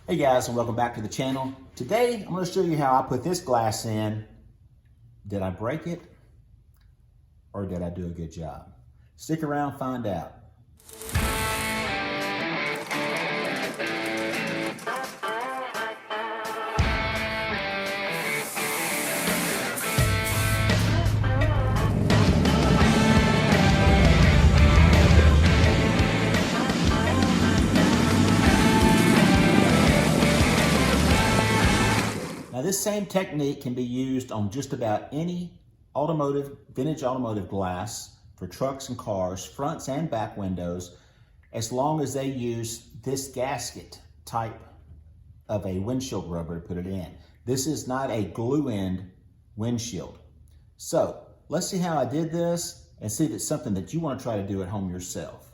Hey guys, and welcome back to the channel. Today, I'm going to show you how I put this glass in. Did I break it? Or did I do a good job? Stick around, find out. Now this same technique can be used on just about any vintage automotive glass for trucks and cars, fronts and back windows, as long as they use this gasket type of a windshield rubber to put it in. This is not a glue-end windshield. So let's see how I did this and see if it's something that you want to try to do at home yourself.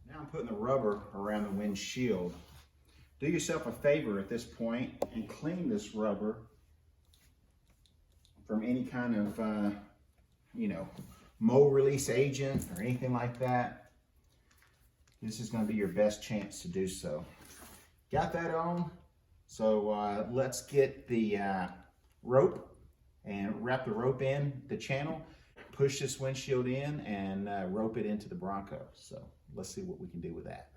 Now I'm putting the rubber around the windshield. Do yourself a favor at this point and clean this rubber from any kind of, mold release agent or anything like that. This is going to be your best chance to do so. Got that on? So let's get the rope and wrap the rope in the channel, push this windshield in and rope it into the Bronco. So let's see what we can do with that.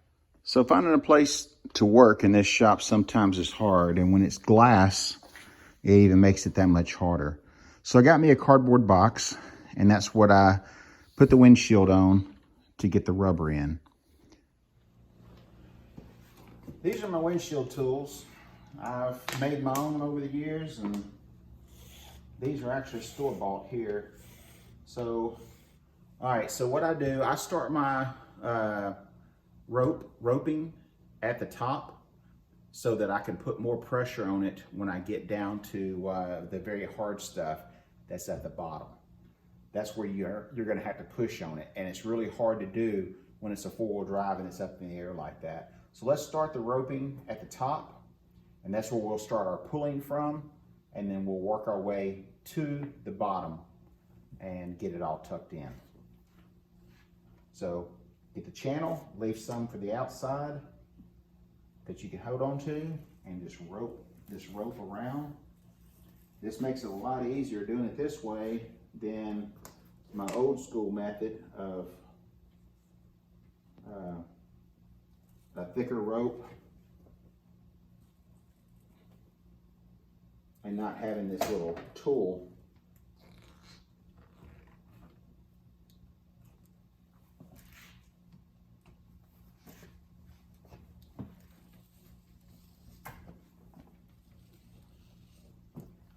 So finding a place to work in this shop sometimes is hard, and when it's glass, it even makes it that much harder. So I got me a cardboard box, and that's what I put the windshield on to get the rubber in. These are my windshield tools. I've made my own over the years, and these are actually store-bought here. So, all right, so what I do, I start my roping at the top so that I can put more pressure on it when I get down to the very hard stuff that's at the bottom. That's where you're going to have to push on it, and it's really hard to do when it's a four-wheel drive and it's up in the air like that. So let's start the roping at the top, and that's where we'll start our pulling from, and then we'll work our way to the bottom and get it all tucked in. So get the channel, leave some for the outside that you can hold on to, and just rope this rope around. This makes it a lot easier doing it this way than my old school method of a thicker rope and not having this little tool.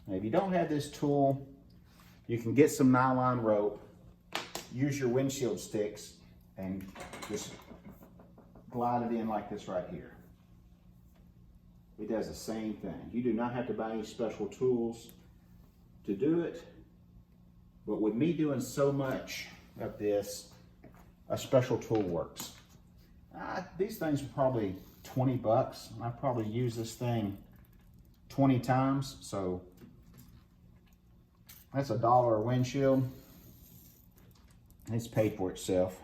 Now, if you don't have this tool, you can get some nylon rope, use your windshield sticks, and just glide it in like this right here. It does the same thing. You do not have to buy any special tools to do it, but with me doing so much of this, a special tool works. These things are probably 20 bucks, and I've probably used this thing 20 times, so that's $1 a windshield. It's paid for itself.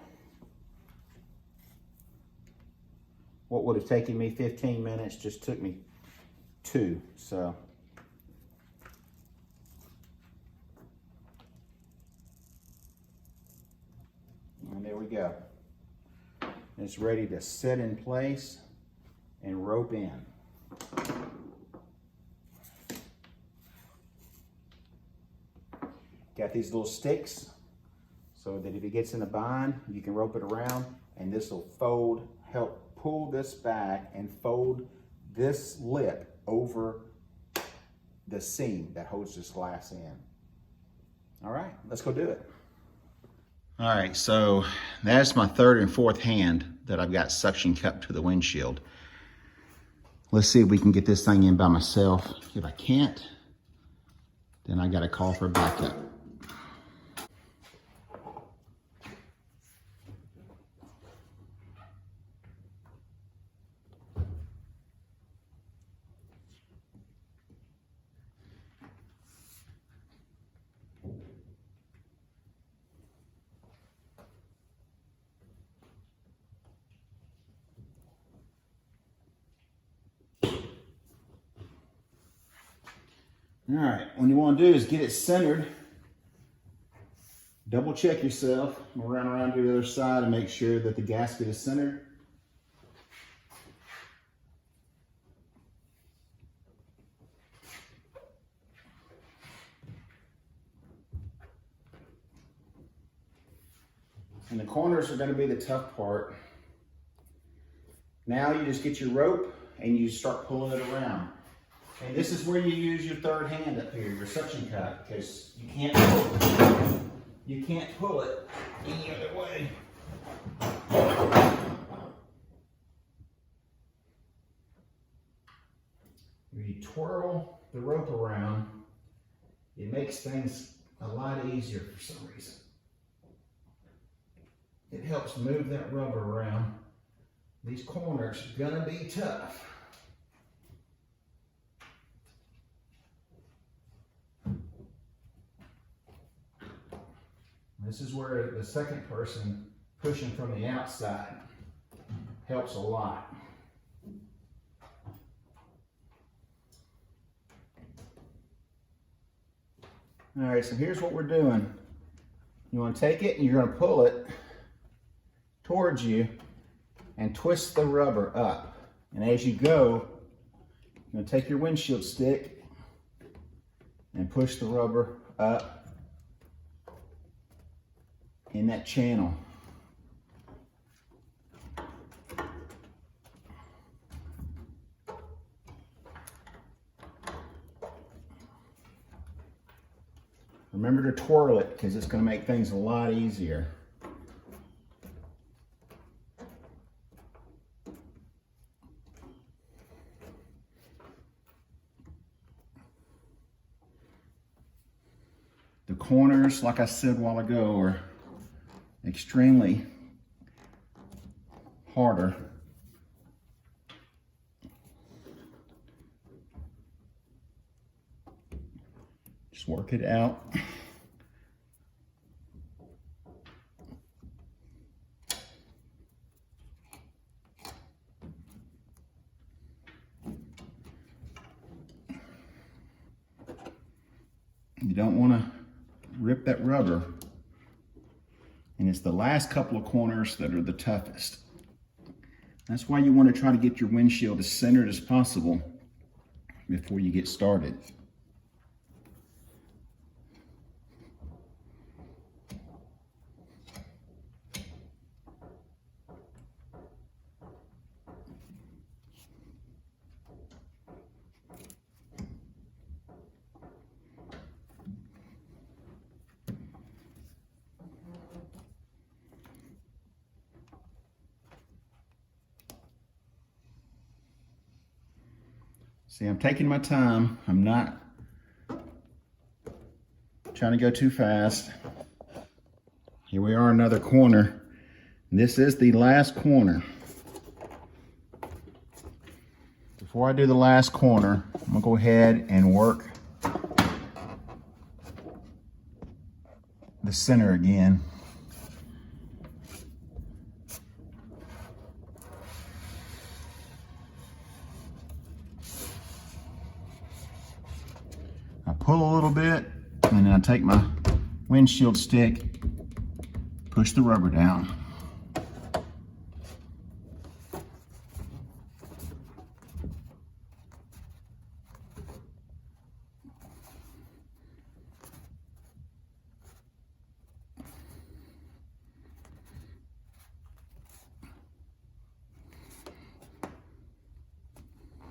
What would have taken me 15 minutes just took me 2, so. And there we go. It's ready to set in place and rope in. Got these little sticks so that if it gets in a bind, you can rope it around, and this will fold, help pull this back and fold this lip over the seam that holds this glass in. All right, let's go do it. All right, so that's my third and fourth hand that I've got suction cupped to the windshield. Let's see if we can get this thing in by myself. If I can't, then I gotta call for backup. All right, what you want to do is get it centered. Double check yourself. We'll run around to the other side and make sure that the gasket is centered. And the corners are going to be the tough part. Now you just get your rope and you start pulling it around. And this is where you use your third hand up here, your suction cup, because you can't pull it any other way. When you twirl the rope around, it makes things a lot easier for some reason. It helps move that rubber around. These corners are gonna be tough. This is where the second person pushing from the outside helps a lot. All right, so here's what we're doing. You want to take it and you're going to pull it towards you and twist the rubber up. And as you go, you're going to take your windshield stick and push the rubber up in that channel. Remember to twirl it because it's going to make things a lot easier. The corners, like I said a while ago, are extremely harder. Just work it out. You don't want to rip that rubber. And it's the last couple of corners that are the toughest. That's why you want to try to get your windshield as centered as possible before you get started. See, I'm taking my time. I'm not trying to go too fast. Here we are, another corner. This is the last corner. Before I do the last corner, I'm gonna go ahead and work the center again. I pull a little bit, and then I take my windshield stick, push the rubber down.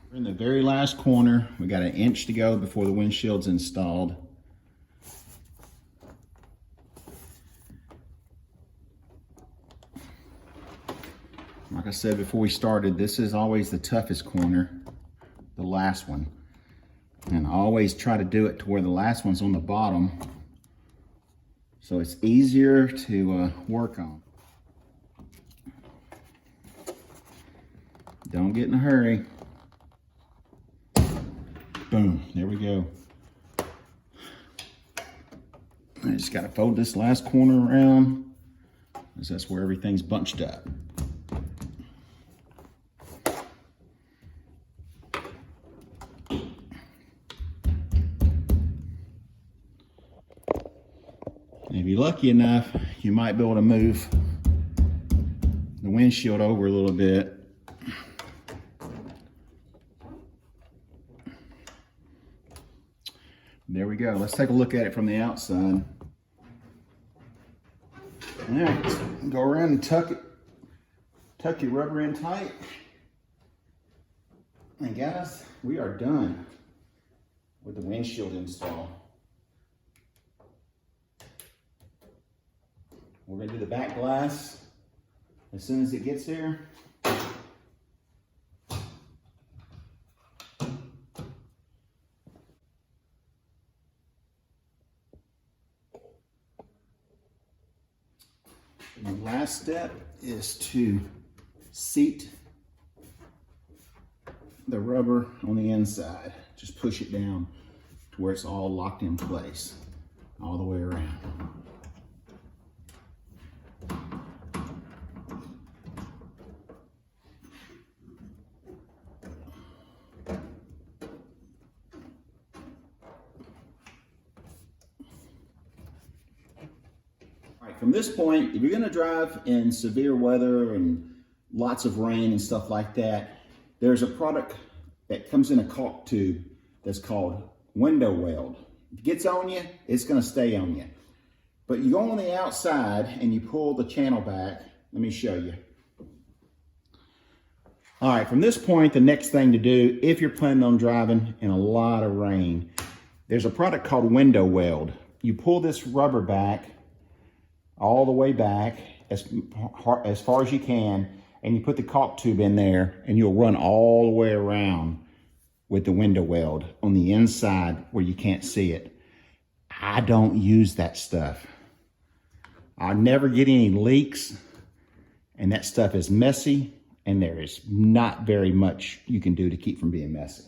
We're in the very last corner. We got an inch to go before the windshield's installed. Like I said before we started, this is always the toughest corner, the last one. And I always try to do it to where the last one's on the bottom, so it's easier to work on. Don't get in a hurry. Boom, there we go. I just gotta fold this last corner around, because that's where everything's bunched up. if you're lucky enough, you might be able to move the windshield over a little bit. There we go. Let's take a look at it from the outside. All right, go around and tuck your rubber in tight. And guys, we are done with the windshield install. We're gonna do the back glass as soon as it gets there. And the last step is to seat the rubber on the inside. Just push it down to where it's all locked in place all the way around. All right, from this point, if you're gonna drive in severe weather and lots of rain and stuff like that, there's a product that comes in a caulk tube that's called window weld. If it gets on you, it's gonna stay on you. But you go on the outside and you pull the channel back. Let me show you. All right, from this point, the next thing to do, if you're planning on driving in a lot of rain, there's a product called window weld. You pull this rubber back, all the way back, as far as you can, and you put the caulk tube in there, and you'll run all the way around with the window weld on the inside where you can't see it. I don't use that stuff. I never get any leaks, and that stuff is messy, and there is not very much you can do to keep from being messy.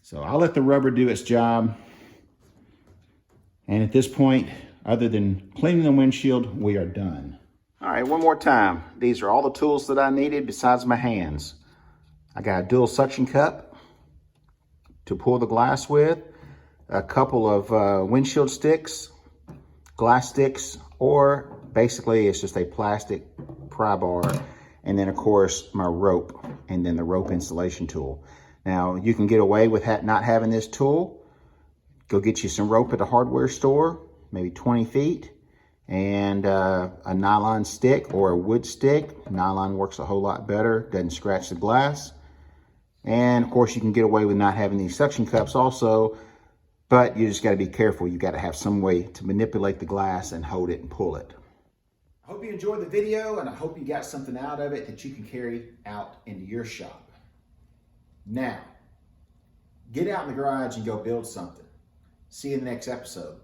So I'll let the rubber do its job. And at this point, other than cleaning the windshield, we are done. All right, one more time. These are all the tools that I needed besides my hands. I got a dual suction cup to pull the glass with, a couple of windshield sticks, glass sticks, or basically it's just a plastic pry bar, and then of course my rope, and then the rope installation tool. Now you can get away with not having this tool. Go get you some rope at the hardware store, maybe 20 feet, and a nylon stick or a wood stick. Nylon works a whole lot better, doesn't scratch the glass. And of course you can get away with not having these suction cups also, but you just gotta be careful. You gotta have some way to manipulate the glass and hold it and pull it. I hope you enjoyed the video, and I hope you got something out of it that you can carry out into your shop. Now, get out in the garage and go build something. See you in the next episode.